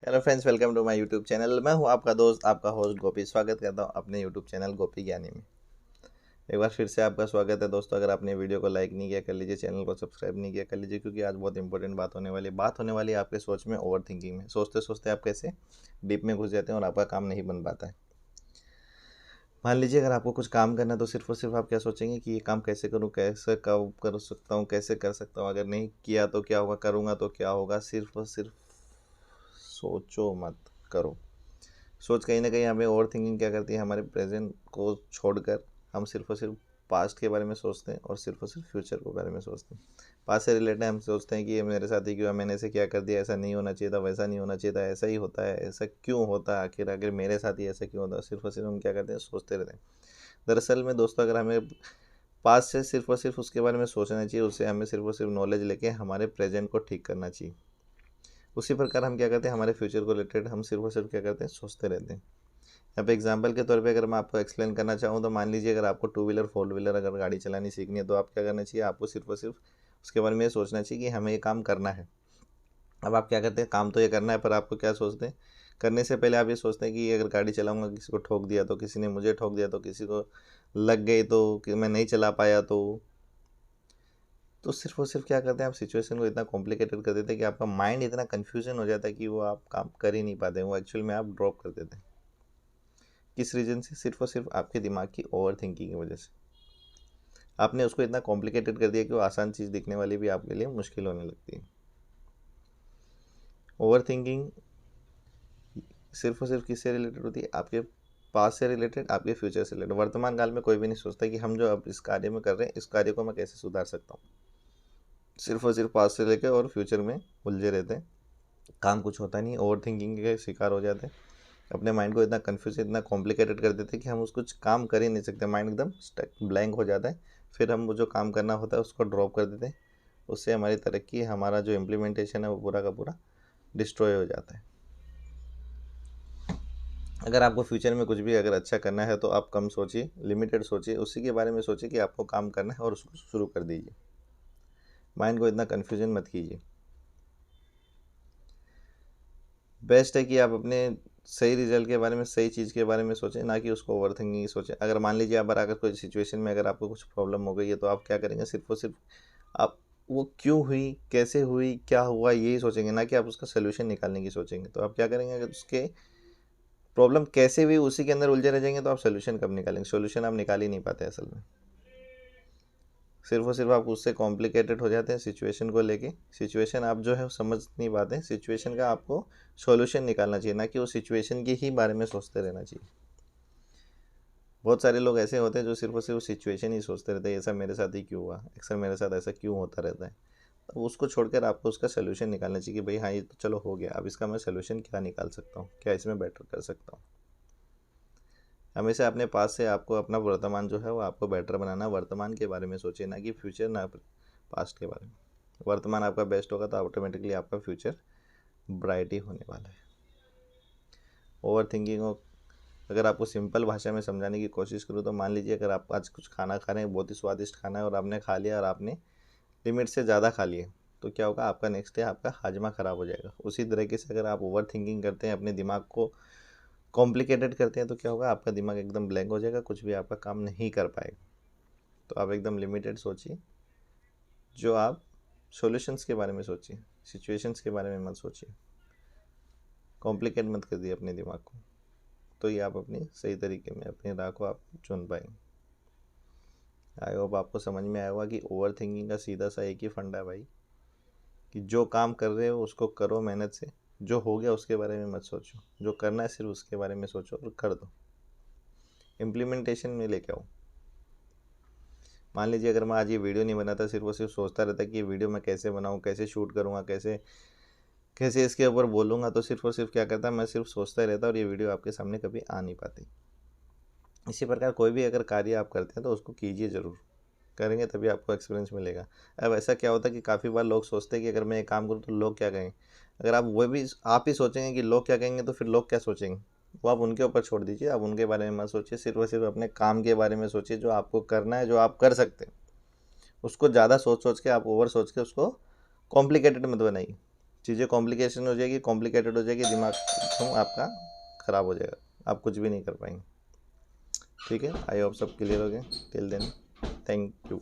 Hello friends, welcome to my YouTube channel. मैं हूं आपका दोस्त, आपका होस्ट गोपी। स्वागत करता हूं अपने यूट्यूब चैनल गोपी ज्ञानी में। एक बार फिर से आपका स्वागत है दोस्तों। अगर आपने वीडियो को लाइक नहीं किया कर लीजिए, चैनल को सब्सक्राइब नहीं किया कर लीजिए, क्योंकि आज बहुत इंपॉर्टेंट बात होने वाली है आपके सोच में, ओवर थिंकिंग में। सोचते सोचते आप कैसे डीप में घुस जाते हैं और आपका काम नहीं बन पाता है। मान लीजिए अगर आपको कुछ काम करना है तो सिर्फ और सिर्फ आप क्या सोचेंगे कि ये काम कैसे करूँ, कैसे कब कर सकता हूँ, कैसे कर सकता हूँ, अगर नहीं किया तो क्या होगा, करूँगा तो क्या होगा। सिर्फ और सिर्फ सोचो, मत करो। सोच कहीं ना कहीं हमें ओवर थिंकिंग क्या करती है, हमारे प्रेजेंट को छोड़कर हम सिर्फ और सिर्फ पास्ट के बारे में सोचते हैं और सिर्फ फ्यूचर के बारे में सोचते हैं। पास्ट से रिलेटेड हम सोचते हैं कि ये मेरे साथ ही क्यों, मैंने ऐसे क्या कर दिया, ऐसा नहीं होना चाहिए था, वैसा नहीं होना चाहिए था, ऐसा ही होता है, ऐसा क्यों होता है आखिर, अगर मेरे साथ ही ऐसा क्यों होता है। सिर्फ और सिर्फ हम क्या करते हैं, सोचते रहते हैं। दरअसल में दोस्तों, अगर हमें पास्ट से सिर्फ और सिर्फ उसके बारे में सोचना चाहिए, उससे हमें सिर्फ और सिर्फ नॉलेज लेके हमारे प्रेजेंट को ठीक करना चाहिए। उसी प्रकार हम क्या करते हैं, हमारे फ्यूचर को रिलेटेड हम सिर्फ और सिर्फ क्या करते हैं, सोचते रहते हैं। यहाँ पे एग्जाम्पल के तौर पे अगर मैं आपको एक्सप्लेन करना चाहूँ तो मान लीजिए अगर आपको टू व्हीलर फोर व्हीलर अगर गाड़ी चलानी सीखनी है तो आप क्या करना चाहिए, आपको सिर्फ और सिर्फ उसके बारे में ये सोचना चाहिए कि हमें ये काम करना है। अब आप क्या करते हैं, काम तो ये करना है, पर आपको क्या सोचते हैं, करने से पहले आप ये सोचते हैं कि अगर गाड़ी चलाऊंगा, किसी को ठोक दिया तो, किसी ने मुझे ठोक दिया तो, किसी को लग गई तो, कि मैं नहीं चला पाया तो सिर्फ और सिर्फ क्या करते हैं, आप सिचुएशन को इतना कॉम्प्लिकेटेड कर देते हैं कि आपका माइंड इतना कन्फ्यूजन हो जाता है कि वो आप काम कर ही नहीं पाते, वो एक्चुअल में आप ड्रॉप कर देते हैं। किस रीज़न से, सिर्फ और सिर्फ आपके दिमाग की ओवर थिंकिंग की वजह से। आपने उसको इतना कॉम्प्लिकेटेड कर दिया कि वो आसान चीज़ दिखने वाली भी आपके लिए मुश्किल होने लगती है। ओवर थिंकिंग सिर्फ और सिर्फ किससे रिलेटेड होती है, आपके पास से रिलेटेड, आपके फ्यूचर से रिलेटेड। वर्तमान काल में कोई भी नहीं सोचता कि हम जो अब इस कार्य में कर रहे हैं, इस कार्य को मैं कैसे सुधार सकता हूँ। सिर्फ और सिर्फ पास से लेकर और फ्यूचर में उलझे रहते हैं, काम कुछ होता नहीं, ओवर थिंकिंग के शिकार हो जाते हैं। अपने माइंड को इतना कन्फ्यूज, इतना कॉम्प्लिकेटेड कर देते हैं कि हम उस कुछ काम कर ही नहीं सकते, माइंड एकदम स्टक ब्लैंक हो जाता है। फिर हम वो जो काम करना होता है उसको ड्रॉप कर देते हैं। उससे हमारी तरक्की, हमारा जो इम्प्लीमेंटेशन है वो पूरा का पूरा डिस्ट्रॉय हो जाता है। अगर आपको फ्यूचर में कुछ भी अगर अच्छा करना है तो आप कम सोचिए, लिमिटेड सोचिए, उसी के बारे में सोचिए कि आपको काम करना है और उसको शुरू कर दीजिए। माइंड को इतना कन्फ्यूजन मत कीजिए। बेस्ट है कि आप अपने सही रिजल्ट के बारे में, सही चीज़ के बारे में सोचें, ना कि उसको ओवर थिंकिंग सोचें। अगर मान लीजिए आप अगर कोई सिचुएशन में अगर आपको कुछ प्रॉब्लम हो गई है तो आप क्या करेंगे, सिर्फ और सिर्फ आप वो क्यों हुई, कैसे हुई, क्या हुआ, यही सोचेंगे, ना कि आप उसका सोल्यूशन निकालने की सोचेंगे। तो आप क्या करेंगे, अगर उसके प्रॉब्लम कैसे भी उसी के अंदर उलझे रह जाएंगे तो आप सोल्यूशन कब निकालेंगे। सोल्यूशन आप निकाल ही नहीं पाते असल में। सिर्फ और सिर्फ आप उससे कॉम्प्लिकेटेड हो जाते हैं सिचुएशन को लेके। सिचुएशन आप जो है वो समझ नहीं पाते, सिचुएशन का आपको सॉल्यूशन निकालना चाहिए, ना कि उस सिचुएशन के ही बारे में सोचते रहना चाहिए। बहुत सारे लोग ऐसे होते हैं जो सिर्फ और सिर्फ सिचुएशन ही सोचते रहते हैं, ऐसा मेरे साथ ही क्यों हुआ, अक्सर मेरे साथ ऐसा क्यों होता रहता है। तो उसको छोड़कर आपको उसका सोल्यूशन निकालना चाहिए कि भाई हाँ, ये तो चलो हो गया, अब इसका मैं सोल्यूशन क्या निकाल सकता हूँ, क्या इसमें बेटर कर सकता हूँ। हमेशा अपने पास से आपको अपना वर्तमान जो है वो आपको बेटर बनाना, वर्तमान के बारे में सोचिए, ना कि फ्यूचर, ना पास्ट के बारे में। वर्तमान आपका बेस्ट होगा तो ऑटोमेटिकली आपका फ्यूचर ब्राइट ही होने वाला है। ओवर थिंकिंग हो, अगर आपको सिंपल भाषा में समझाने की कोशिश करूँ तो मान लीजिए अगर आप आज कुछ खाना खा रहे हैं, बहुत ही स्वादिष्ट खाना है, और आपने खा लिया और आपने लिमिट से ज़्यादा खा लिया, तो क्या होगा, आपका नेक्स्ट डे आपका हाजमा ख़राब हो जाएगा। उसी तरीके से अगर आप ओवर थिंकिंग करते हैं, अपने दिमाग को कॉम्प्लिकेटेड करते हैं, तो क्या होगा, आपका दिमाग एकदम ब्लैंक हो जाएगा, कुछ भी आपका काम नहीं कर पाएगा। तो आप एकदम लिमिटेड सोचिए, जो आप सॉल्यूशंस के बारे में सोचिए, सिचुएशंस के बारे में मत सोचिए, कॉम्प्लिकेट मत कर दिए अपने दिमाग को। तो ये आप अपनी सही तरीके में अपनी राह को आप चुन पाएंगे। आई होप आपको समझ में आया होगा कि ओवर थिंकिंग का सीधा सा एक ही फंडा है भाई, कि जो काम कर रहे हो उसको करो मेहनत से, जो हो गया उसके बारे में मत सोचो, जो करना है सिर्फ उसके बारे में सोचो और कर दो, इम्प्लीमेंटेशन में लेके आओ। मान लीजिए अगर मैं आज ये वीडियो नहीं बनाता, सिर्फ और सिर्फ सोचता रहता कि ये वीडियो मैं कैसे बनाऊँ, कैसे शूट करूँगा, कैसे कैसे इसके ऊपर बोलूँगा, तो सिर्फ और सिर्फ क्या करता, मैं सिर्फ सोचता ही रहता और ये वीडियो आपके सामने कभी आ नहीं पाती। इसी प्रकार कोई भी अगर कार्य आप करते हैं तो उसको कीजिए ज़रूर, करेंगे तभी आपको एक्सपीरियंस मिलेगा। अब ऐसा क्या होता है कि काफ़ी बार लोग सोचते हैं कि अगर मैं एक काम करूँ तो लोग क्या कहेंगे। अगर आप वो भी आप ही सोचेंगे कि लोग क्या कहेंगे, तो फिर लोग क्या सोचेंगे, वो आप उनके ऊपर छोड़ दीजिए। आप उनके बारे में मत सोचिए, सिर्फ और सिर्फ अपने काम के बारे में सोचिए, जो आपको करना है, जो आप कर सकते हैं। उसको ज़्यादा सोच सोच के, आप ओवर सोच के उसको कॉम्प्लिकेटेड मत बनाइए। चीज़ें कॉम्प्लिकेशन हो जाएगी, कॉम्प्लिकेटेड हो जाएगी, दिमाग आपका ख़राब हो जाएगा, आप कुछ भी नहीं कर पाएंगे। ठीक है, आई होप सब क्लियर हो गए। Till then, thank you.